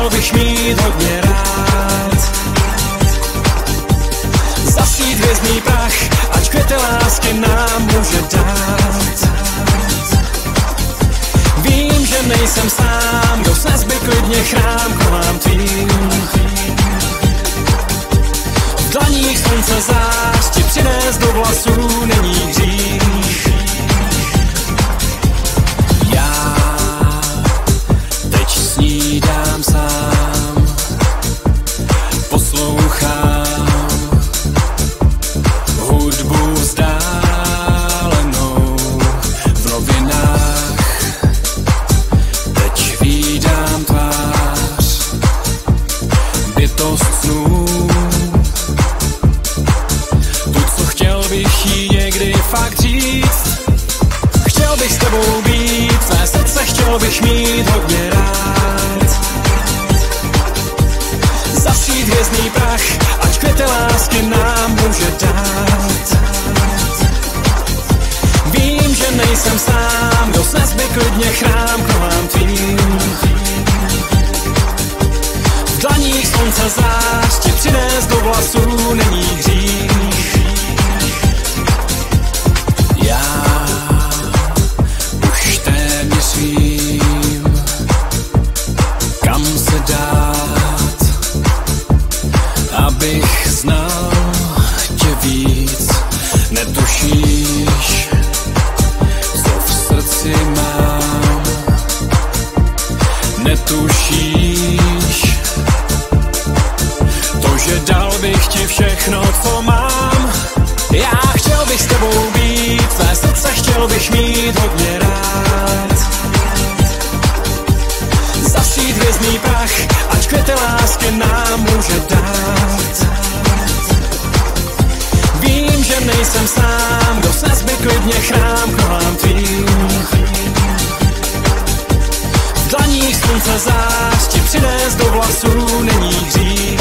chtěl bych mít hodně rád. Zasít hvězdný prach, ať květy lásky nám může dát. Vím, že nejsem sám, kdo se zbyt klidně chrám kolám tvým. V dlaních slunce zář ti přinést do vlasů není hřích. Já teď snídám sám, poslouchám hudbu vzdálenou v novinách. Teď vídám tvář, bytost snů. Tu, co chtěl bych jí někdy fakt říct. Chtěl bych s tebou být, své srdce chtěl bych mít hodně rád. Zasít hvězdný prach, ať květy lásky nám může dát. Vím, že nejsem sám, kdo se zbyt klidně chrám kolám tvým. V dlaních slunce zář ti přinést do vlasů není hřích. Já už téměř vím, kam se dát, abych znal tě víc. Netušíš, co v srdci mám. Netušíš to, že dal bych ti všechno, co mám. Já chtěl bych s tebou být, tvé srdce chtěl bych mít hodně rád. Zasít hvězdný prach, ať květy lásky nám může dát. Vím, že nejsem sám, kdo se zbyt klidně chrám kolám tvým. V dlaních slunce zář ti přinést do vlasů není hřích.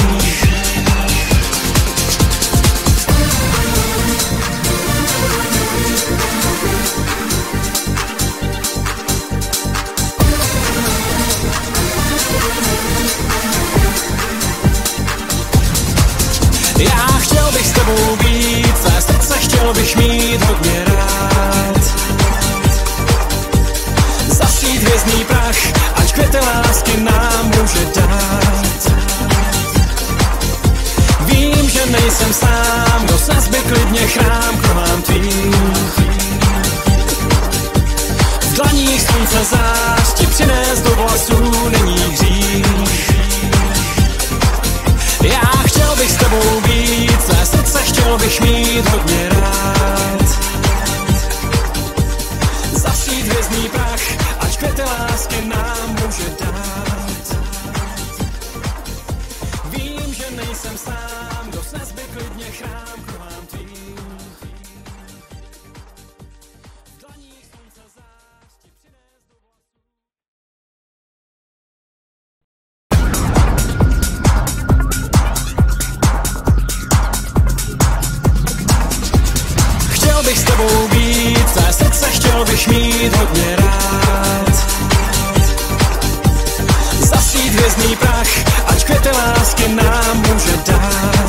Já chtěl bych s tebou být, své srdce chtěl bych mít hodně rád. Zasít hvězdný prach, ať květy lásky nám může dát. Vím, že nejsem sám, kdo se zbyt klidně chrám kolám tvým. V dlaních slunce zář ti přinést do vlasů není hřích. Já chtěl bych s tebou být, své srdce chtěl bych mít hodně rád. Zasít hvězdný prach, ať květy lásky nám může dát. Vím, že nejsem sám, kdo se zbyt klidně chrám kolám tvým. V dlaních slunce zář ti přinést do vlasů. Chtěl bych s tebou být, své srdce chtěl bych mít hodně rád. Zasít hvězdný prach, ať květy lásky nám může dát.